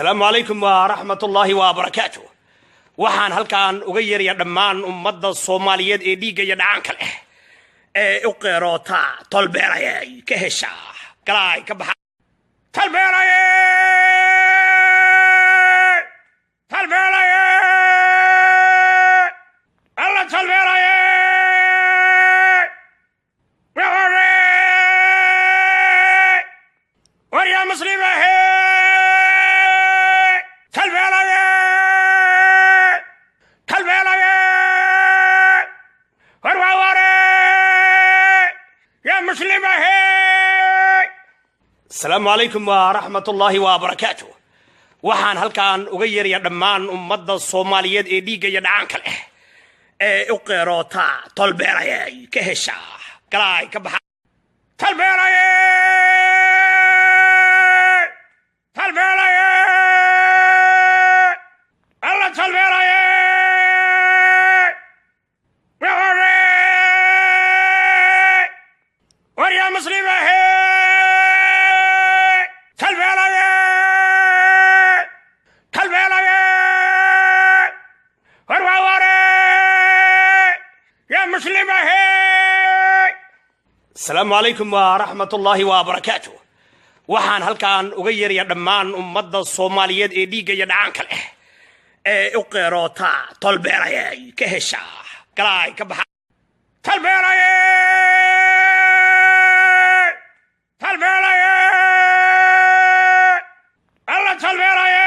السلام عليكم ورحمة الله وبركاته. waxaan halkaan uga yeeraya dhammaan ummadda Soomaaliyeed ee dhiiga iyo dhacanka leh ee u qeerota tolbeerayay ka hesha galay ka baxa tolbeerayay alla tolbeerayay war ya muslimahe السلام عليكم ورحمة الله وبركاته. waxaan halkaan uga yeeraya dhammaan ummadda Soomaaliyeed ee dhiiga iyo dhacanka leh ee u qeerota tolbeerayay ka hesha galay ka baxa tolbeerayay alla tolbeerayay war ya muslimahe السلام عليكم ورحمة الله وبركاته. waxaan halkaan uga yeeraya dhammaan ummadda Soomaaliyeed ee dhiiga iyo dhacanka leh ee u qeerota tolbeerayay ka hesha galay ka baxa tolbeerayay alla tolbeerayay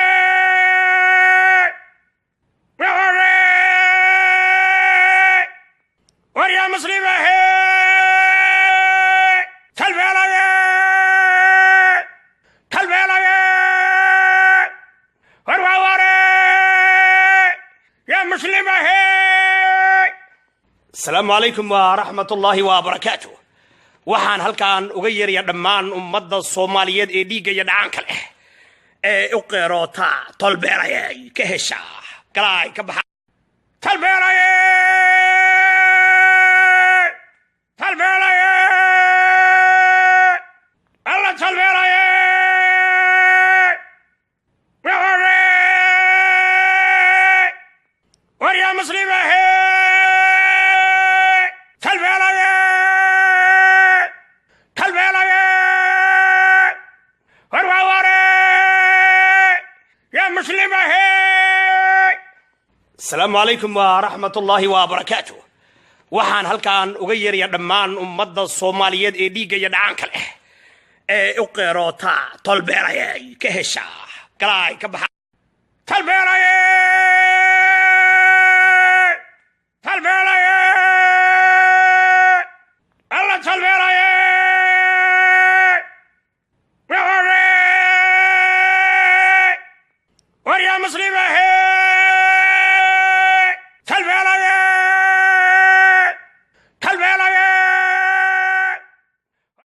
war ya muslimahe السلام عليكم ورحمة الله وبركاته. waxaan halkaan uga yeeraya dhammaan ummadda Soomaaliyeed ee dhiiga iyo dhacanka leh ee u qeerota tolbeerayay ka hesha galay ka baxa tolbeerayay alla tolbeerayay war ya muslimahe السلام عليكم ورحمة الله وبركاته. waxaan halkaan uga yeeraya dhammaan ummadda Soomaaliyeed ee dhiiga iyo dhacanka leh ee u qeerota tolbeerayay ka hesha galay ka baxa tolbeerayay